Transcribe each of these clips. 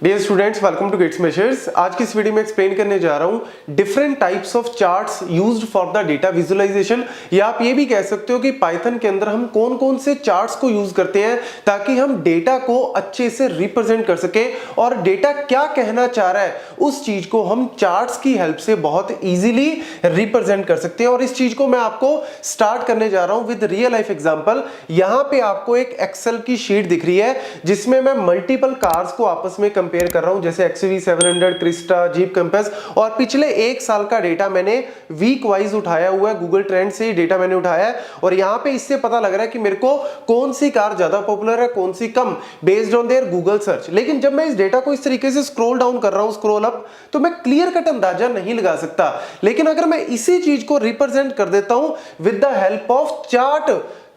Dear students, welcome to Gate Smashers. आज की इस वीडियो में एक्सप्लेन करने जा रहा हूं different types of charts used for the data visualisation, या आप ये भी कह सकते हो कि पाइथन के अंदर हम कौन कौन से चार्ट्स को यूज करते हैं ताकि हम डेटा को अच्छे से रिप्रेजेंट कर सके और डेटा क्या कहना चाह रहा है उस चीज को हम चार्ट्स की हेल्प से बहुत इजीली रिप्रेजेंट कर सकते हैं। और इस चीज को मैं आपको स्टार्ट करने जा रहा हूं विद रियल लाइफ एग्जांपल। यहां पे आपको एक एक्सेल की शीट दिख रही है जिसमें मैं मल्टीपल कार्स को आपस में कंपेयर कर रहा हूं, जैसे XUV 700, क्रिस्टा, जीप कंपास, और पिछले एक साल का डेटा मैंने वीक वाइज उठाया हुआ है। गूगल ट्रेंड से डेटा मैंने उठाया है और यहां पे इससे पता लग रहा है कि मेरे को कौन सी कार ज्यादा पॉपुलर है, कौन सी कम, based on their Google search. लेकिन जब मैं इस डेटा को इस तरीके से स्क्रॉल डाउन कर रहा हूं, स्क्रॉल अप, तो मैं क्लियर कट अंदाजा नहीं लगा सकता। लेकिन अगर मैं इसी चीज को रिप्रेजेंट कर देता हूं with the help of chart,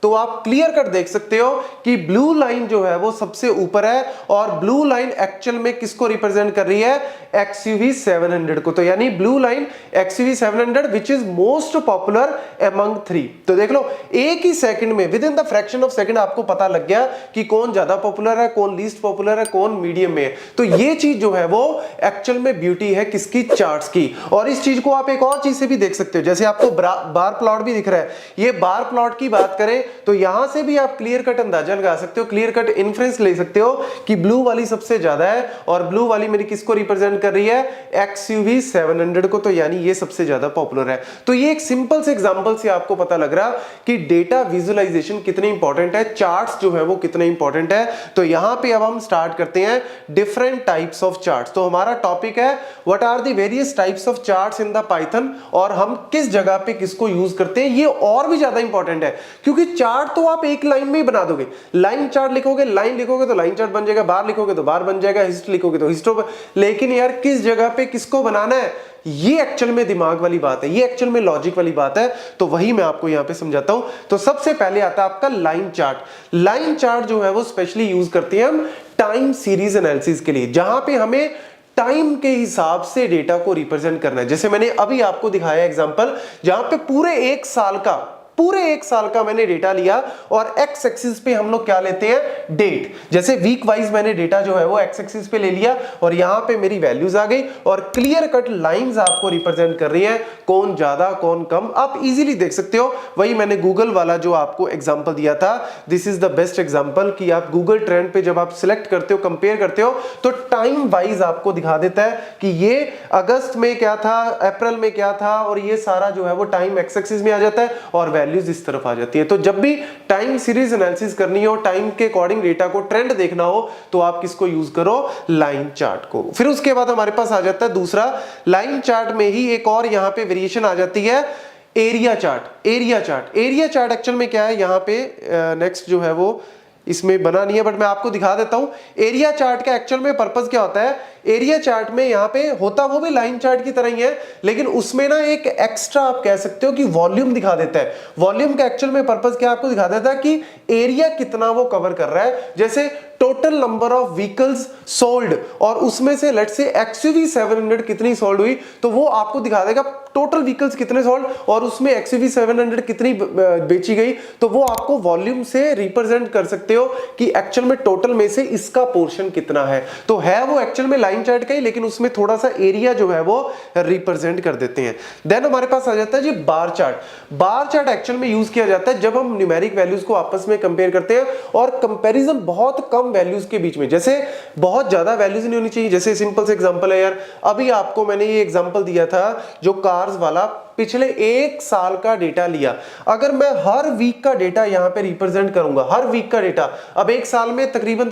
तो आप क्लियर कट देख सकते हो कि ब्लू लाइन जो है वो सबसे ऊपर है और ब्लू लाइन एक्चुअल में किसको रिप्रेजेंट कर रही है? XUV 700 को। तो यानी blue line XUV 700 which is most popular among 3। तो देख लो, एक ही सेकंड में, with in the fraction of second आपको पता लग गया कि कौन ज्यादा पॉपुलर है, कौन लीस्ट पॉपुलर है, कौन मीडियम में है। तो ये चीज जो है वो एक्चुअल में ब्यूटी है किसकी? चार्ट्स की। और इस चीज को आप एक और चीज से भी देख सकते हो, जैसे आपको बार प्लॉट भी दिख रहा है। ये बार प्लॉट की बात करें तो यहां से भी आप क्लियर कट अंदाजा लगा सकते हो, क्लियर कट इन्फ्रेंस ले सकते हो कि ब्लू वाली सबसे ज्यादा है और ब्लू वाली मेरी किसको रिप्रेजेंट कर रही है? XUV 700 को। तो यानी ये सबसे ज्यादा पॉपुलर है। तो ये एक सिंपल से एग्जांपल से आपको पता लग रहा कि डेटा विजुअलाइजेशन कितनी इंपॉर्टेंट है, चार्ट्स जो है वो कितने इंपॉर्टेंट है। तो यहां पे अब हम स्टार्ट करते हैं डिफरेंट टाइप्स ऑफ चार्ट्स। तो हमारा टॉपिक है what are the various types of charts in the Python, और हम किस जगह पे किसको यूज करते हैं। ये और भी ज्यादा इंपॉर्टेंट है क्योंकि चार्ट तो आप एक लाइन में ही बना दोगे। लाइन चार्ट लिखोगे, लाइन लिखोगे तो लाइन चार्ट बन जाएगा, बार लिखोगे तो बार बन जाएगा, हिस्ट्री लिखोगे तो हिस्ट्री। लेकिन यार किस जगह पे किसको बनाना है, ये एक्चुअल में दिमाग वाली बात है, ये एक्चुअल में लॉजिक वाली बात है। तो वही मैं आपको यहां पे समझाता हूं। तो सबसे पहले आता है आपका लाइन चार्ट। लाइन चार्ट जो है वो स्पेशली यूज करते हैं हम टाइम सीरीज एनालिसिस के लिए, जहां पे हमें टाइम के हिसाब से डेटा को रिप्रेजेंट करना है। जैसे मैंने अभी आपको दिखाया एग्जांपल, जहां पे पूरे एक साल का मैंने डेटा लिया और एक्स एक्सिस पे हम लोग क्या लेते हैं? डेट। जैसे वीक वाइज मैंने डेटा जो है वो एक्स एक्सिस पे ले लिया और यहां पे मेरी वैल्यूज आ गई और क्लियर कट लाइंस आपको रिप्रेजेंट कर रही है, कौन ज्यादा कौन कम, आप इजीली देख सकते हो। वही मैंने गूगल वाला जो आपको एग्जांपल दिया था, this is the best example, कि आप गूगल ट्रेंड पे जब आप सिलेक्ट करते हो, कंपेयर करते हो, तो टाइम वाइज आपको दिखा देता है कि ये अगस्त में क्या था, अप्रैल में क्या था, और ये सारा जो है वो टाइम एक्स एक्सिस में आ जाता है और वैल्यूज इस तरफ आ जाती है। तो जब भी टाइम सीरीज एनालिसिस करनी हो, टाइम के अकॉर्डिंग डेटा को ट्रेंड देखना हो, तो आप किसको यूज करो? लाइन चार्ट को। फिर उसके बाद हमारे पास आ जाता है दूसरा, लाइन चार्ट में ही एक और यहां पे वेरिएशन आ जाती है, area chart. Area chart actual में क्या है, यहां पे नेक्स्ट जो है वो इसमें बना नहीं है बट मैं आपको दिखा देता हूं। एरिया चार्ट का एक्चुअल में पर्पस क्या होता है? एरिया चार्ट में यहां पे होता वो भी लाइन चार्ट की तरह ही है, लेकिन उसमें ना एक एक्स्ट्रा आप कह सकते हो कि वॉल्यूम दिखा देता है। वॉल्यूम का एक्चुअल में पर्पस क्या आपको दिखा देता है कि एरिया कितना वो कवर कर रहा है। जैसे total number of vehicles sold, और उसमें से लेट्स से XUV 700 कितनी सोल्ड हुई, तो वो आपको दिखा देगा टोटल व्हीकल्स कितने सोल्ड और उसमें XUV 700 कितनी बेची गई। तो वो आपको वॉल्यूम से रिप्रेजेंट कर सकते हो कि एक्चुअल में टोटल में से इसका पोर्शन कितना है। तो है वो एक्चुअल में लाइन चार्ट का ही, लेकिन उसमें थोड़ा सा एरिया जो है वो रिप्रेजेंट कर देते हैं। देन हमारे पास आ जाता है जी bar chart. Bar chart actual में यूज किया जाता है जब हम न्यूमेरिक वैल्यूज को आपस में कंपेयर करते हैं और कंपैरिजन बहुत कम वैल्यूज के बीच में, जैसे बहुत ज्यादा वैल्यूज नहीं होनी चाहिए। जैसे सिंपल से एग्जांपल है यार, अभी आपको मैंने ये एग्जांपल दिया था जो कार्स वाला, पिछले एक साल का डेटा लिया। अगर मैं हर वीक का डेटा यहां पे रिप्रेजेंट करूंगा, हर वीक का डेटा, अब एक साल में तकरीबन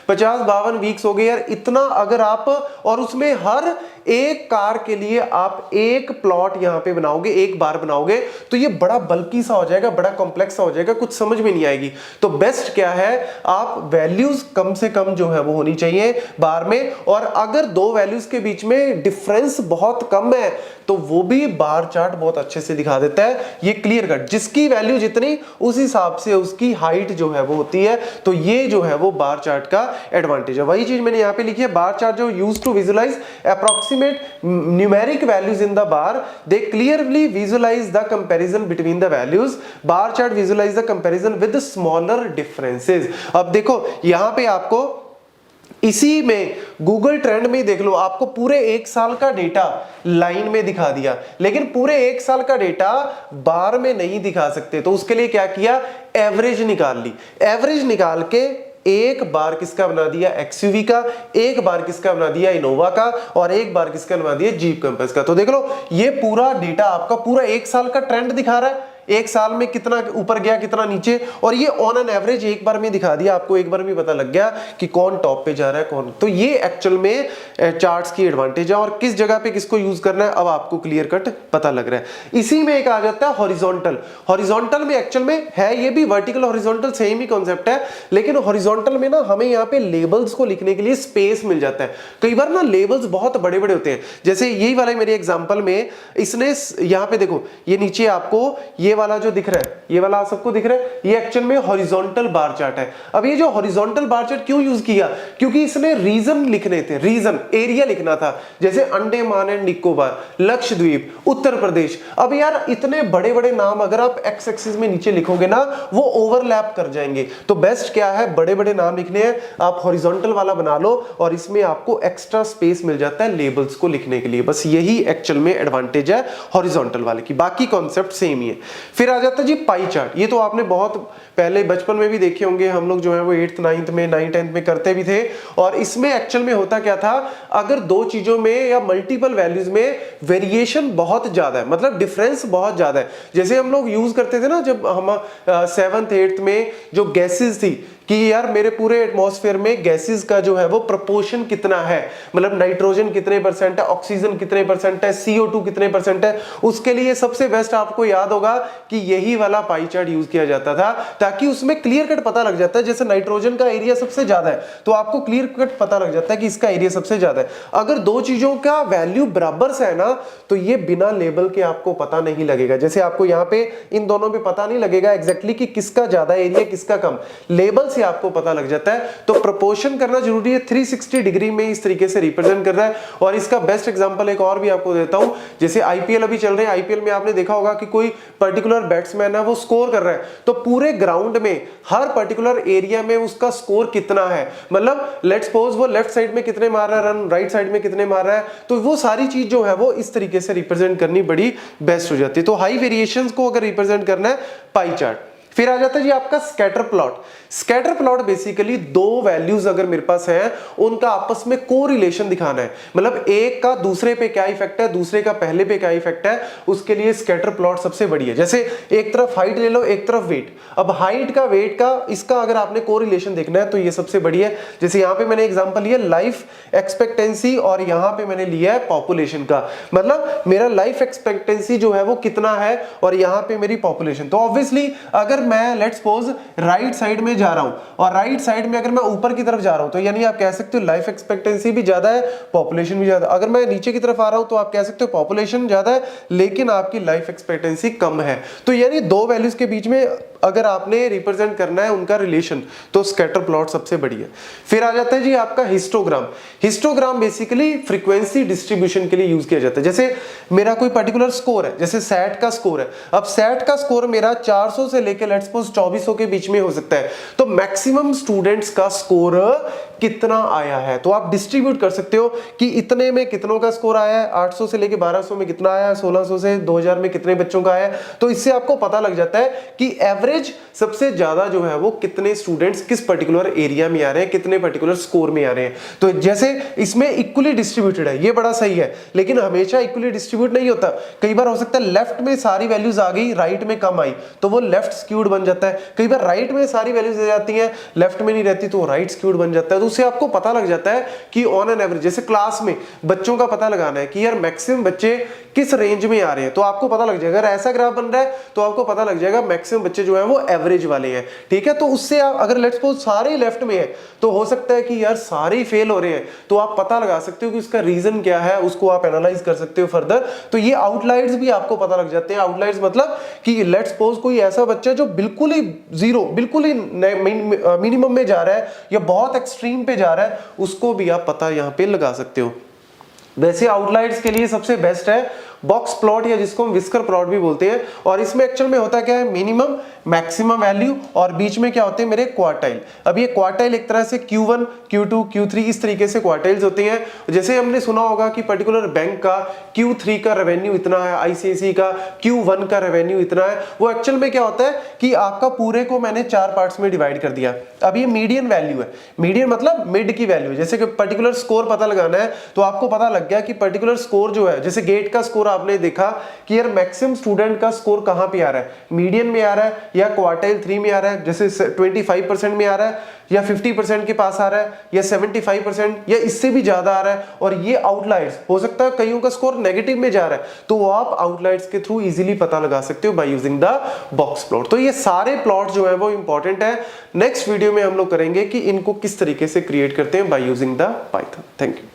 50-52 वीक्स हो गए यार, इतना अगर आप, और उसमें हर एक कार के लिए आप एक प्लॉट यहां पे बनाओगे, एक बार बनाओगे, तो ये बड़ा बल्कि सा हो जाएगा, बड़ा कॉम्प्लेक्स सा हो जाएगा, कुछ समझ में नहीं आएगी। तो बेस्ट क्या है, आप वैल्यूज कम से कम जो है वो होनी चाहिए बार में, और अगर दो वैल्यूज के बीच में डिफरेंस बहुत कम है तो वो भी बार चार्ट बहुत अच्छे से दिखा देता है। ये क्लियर कट, जिसकी वैल्यू जितनी उस हिसाब से उसकी हाइट जो है वो होती है। तो ये जो है वो बार चार्ट का एडवांटेज है। वही चीज मैंने यहां पे लिखी है, बार चार्ट जो use to visualize approximate numeric values in the bar, they clearly visualize the comparison between the values. Bar chart visualize the comparison with smaller differences. अब देखो यहां पे आपको इसी में गूगल ट्रेंड में देख लो, आपको पूरे एक साल का डेटा लाइन में दिखा दिया, लेकिन पूरे एक साल का डेटा बार में नहीं दिखा सकते, तो उसके लिए क्या किया, एवरेज निकाल ली। एवरेज निकाल के एक बार किसका बना दिया, एक्सयूवी का, एक बार किसका बना दिया, इनोवा का, और एक बार किसका बना दिया, जीप कंपास का। तो देख लो ये पूरा डेटा आपका पूरा एक साल का ट्रेंड दिखा रहा है, एक साल में कितना ऊपर गया कितना नीचे, और ये ऑन एन एवरेज एक बार में दिखा दिया, आपको एक बार में पता लग गया कि कौन टॉप पे जा रहा है कौन। तो ये एक्चुअल में चार्ट्स की एडवांटेज है, और किस जगह पे किसको यूज करना है अब आपको क्लियर कट पता लग रहा है। इसी में एक आ जाता है हॉरिजॉन्टल। हॉरिजॉन्टल में एक्चुअल में है, ये भी वर्टिकल हॉरिजॉन्टल सेम ही कॉन्सेप्ट है, लेकिन हॉरिजॉन्टल में ना हमें यहाँ पे लेबल्स को लिखने के लिए स्पेस मिल जाता है। कई बार ना लेबल्स बहुत बड़े बड़े होते हैं, जैसे यही वाला मेरे एग्जाम्पल में इसने यहाँ पे देखो, ये नीचे आपको ये वाला जो दिख रहा है, ये वाला आप सबको दिख रहा है, ये एक्चुअल में हॉरिजॉन्टल बार चार्ट है। अब ये जो हॉरिजॉन्टल बार चार्ट क्यों यूज किया, क्योंकि इसने रीजन लिखने थे, रीजन एरिया लिखना था, जैसे अंडमान एंड निकोबार, लक्षद्वीप, उत्तर प्रदेश। अब यार इतने बड़े बड़े नाम अगर आप एक्स एक्सिस में नीचे लिखोगे ना वो ओवरलैप कर जाएंगे, तो बेस्ट क्या है, बड़े बड़े नाम लिखने हैं आप हॉरिजॉन्टल वाला बना लो, और इसमें आपको एक्स्ट्रा स्पेस मिल जाता है लेबल्स को लिखने के लिए। बस यही एक्चुअल में एडवांटेज है हॉरिजॉन्टल वाले की, बाकी कॉन्सेप्ट सेम ही है। फिर आ जाता है जी पाई चार्ट। ये तो आपने बहुत पहले बचपन में भी देखे होंगे, हम लोग जो है वो 8th 9th में 9th 10th में करते भी थे। और इसमें एक्चुअल में होता क्या था, अगर दो चीजों में या मल्टीपल वैल्यूज में वेरिएशन बहुत ज्यादा है, मतलब डिफरेंस बहुत ज्यादा है, जैसे हम लोग यूज करते थे ना जब हम 7th 8th में जो गैसेस थी कि यार मेरे पूरे एटमॉस्फेयर में गैसेस का जो है वो प्रोपोर्शन कितना है, मतलब नाइट्रोजन कितने परसेंट है, ऑक्सीजन कितने परसेंट है, CO2 कितने परसेंट है, उसके लिए सबसे बेस्ट आपको याद होगा कि यही वाला पाई चार्ट यूज किया जाता था, ताकि उसमें क्लियर कट पता लग जाता है। जैसे नाइट्रोजन का एरिया सबसे ज्यादा है तो आपको क्लियर कट पता लग जाता है कि इसका एरिया सबसे ज्यादा है। अगर दो चीजों का वैल्यू बराबर से है ना तो ये बिना लेबल के आपको पता नहीं लगेगा। जैसे आपको यहाँ पे इन दोनों पे पता नहीं लगेगा एग्जैक्टली कि किसका ज्यादा एरिया किसका कम, लेबल से आपको पता लग जाता है। तो प्रोपोर्शन करना जरूरी है, 360 डिग्री में इस तरीके से रिप्रेजेंट कर रहा है। और इसका बेस्ट एग्जांपल एक और भी आपको देता हूं, जैसे आईपीएल अभी चल रहे हैं, आईपीएल में आपने देखा होगा कि कोई पर्टिकुलर बैट्समैन है वो स्कोर कर रहा है, तो पूरे ग्राउंड में हर पर्टिकुलर एरिया में उसका स्कोर कितना है, मतलब लेट्स सपोज वो लेफ्ट साइड में कितने मार रहा है रन, राइट साइड में कितने मार रहा है, तो वो सारी चीज जो है वो इस तरीके से रिप्रेजेंट करनी बड़ी बेस्ट हो जाती है। तो हाई वेरिएशंस को अगर रिप्रेजेंट करना है पाई चार्ट। फिर आ जाता है जी आपका scatter plot. Scatter plot basically दो वैल्यूज अगर मेरे पास हैं उनका आपस में कोरिलेशन दिखाना है, मतलब एक का दूसरे पे क्या इफेक्ट है, दूसरे का पहले पे क्या इफेक्ट है, उसके लिए स्कैटर प्लॉट सबसे बढ़िया। जैसे एक तरफ हाइट ले लो, एक तरफ वेट, अब हाइट का वेट का इसका अगर आपने कोरिलेशन देखना है तो ये सबसे बढ़िया है। जैसे यहाँ पे मैंने एग्जांपल लिया लाइफ एक्सपेक्टेंसी और यहाँ पे मैंने लिया है पॉपुलेशन का, मतलब मेरा लाइफ एक्सपेक्टेंसी जो है वो कितना है और यहाँ पे मेरी पॉपुलेशन। तो ऑब्वियसली अगर मैं लेट्स सपोज राइट साइड में जा रहा हूं और राइट साइड में अगर मैं ऊपर की तरफ जा रहा हूं तो यानी आप कह सकते हो लाइफ एक्सपेक्टेंसी भी ज्यादा है, पॉपुलेशन भी ज्यादा। अगर मैं नीचे की तरफ आ रहा हूं तो आप कह सकते हो पॉपुलेशन ज्यादा है लेकिन आपकी लाइफ एक्सपेक्टेंसी कम है। तो यानी दो वैल्यूज के बीच में अगर आपने रिप्रेजेंट करना है उनका रिलेशन तो स्कैटर प्लॉट सबसे बढ़िया। फिर आ जाता है जी आपका histogram. Histogram basically frequency distribution के लिए यूज किया जाता है। जैसे मेरा कोई पर्टिकुलर स्कोर है, जैसे सैट का स्कोर है, अब सैट का स्कोर मेरा 400 से लेकर लेट्स सपोज 2400 के बीच में हो सकता है, तो मैक्सिमम स्टूडेंट्स का स्कोर कितना आया है तो आप डिस्ट्रीब्यूट कर सकते हो कि इतने में कितनों का स्कोर आया है, 800 से लेके 1200 में कितना आया है, 1600 से 2000 में कितने बच्चों का आया है। तो इससे आपको पता लग जाता है कि एवरेज सबसे ज्यादा जो है वो कितने स्टूडेंट्स किस पर्टिकुलर एरिया में आ रहे हैं, कितने पर्टिकुलर स्कोर में आ रहे हैं। तो जैसे इसमें इक्वली डिस्ट्रीब्यूटेड है, ये बड़ा सही है, लेकिन हमेशा इक्वली डिस्ट्रीब्यूट नहीं होता। कई बार हो सकता है लेफ्ट में सारी वैल्यूज आ गई, राइट में कम आई तो वो लेफ्ट स्क्यूड बन जाता है। कई बार राइट में सारी वैल्यूज आ जाती हैं, लेफ्ट में नहीं रहती तो वो राइट स्क्यूड बन जाता है। तो उससे आपको पता लग जाता है कि ऑन एन एवरेज, जैसे क्लास में बच्चों का पता लगाना है कि यार मैक्सिमम बच्चे किस रेंज में आ रहे हैं, तो आपको पता लग जाएगा। अगर ऐसा ग्राफ बन रहा है तो आपको पता लग जाएगा मैक्सिमम बच्चे जो है वो एवरेज वाले हैं, ठीक है। तो उससे आप अगर लेट्स सपोज सारे लेफ्ट में है तो हो सकता है कि यार सारे ही फेल हो रहे हैं, तो आप पता लगा सकते हो कि उसका रीजन क्या है, उसको आप एनालाइज कर सकते हो फर्दर। तो ये आउटलायर्स भी आपको पता लग जाते हैं। आउटलायर्स मतलब कि लेट्स सपोज कोई ऐसा बच्चा जो बिल्कुल ही जीरो, बिल्कुल ही मिनिमम में जा रहा है या बहुत एक्सट्रीम पे जा रहा है, उसको भी आप पता यहां पे लगा सकते हो। वैसे आउटलायर्स के लिए सबसे बेस्ट है बॉक्स प्लॉट या जिसको हम विस्कर प्लॉट भी बोलते हैं। और इसमें एक्चुअल में होता क्या है, मिनिमम, मैक्सिमम वैल्यू और बीच में क्या होते हैं मेरे क्वार्टाइल। अब ये क्वार्टाइल एक तरह से Q1, Q2, Q3 इस तरीके से क्वार्टाइल्स होते हैं। जैसे हमने सुना होगा कि पर्टिकुलर बैंक का Q3 का रेवेन्यू इतना है, ICICI का Q1 का रेवेन्यू इतना है। वो एक्चुअल में क्या होता है कि आपका पूरे को मैंने 4 पार्ट्स में डिवाइड कर दिया। अब ये मीडियन वैल्यू है, मीडियन मतलब मिड की वैल्यू। जैसे कि पर्टिकुलर स्कोर पता लगाना है तो आपको पता लग गया कि पर्टिकुलर स्कोर जो है, जैसे गेट का स्कोर आपने देखा कि यार मैक्सिमम स्टूडेंट का स्कोर कहां पे आ रहा है, मीडियन में आ रहा है या क्वार्टाइल 3 में आ रहा है, जैसे 25% में आ रहा है या 50% के पास आ रहा है या 75% या इससे भी ज्यादा आ रहा है। और ये आउटलायर्स हो सकता है, कईयों का स्कोर नेगेटिव में जा रहा है, तो वो आप आउटलायर्स के थ्रू इजीली पता लगा सकते हो by using the box plot. तो ये सारे प्लॉट जो है वो इंपॉर्टेंट है। नेक्स्ट वीडियो में हम लोग करेंगे कि इनको किस तरीके से क्रिएट करते हैं by using the Python. Thank you.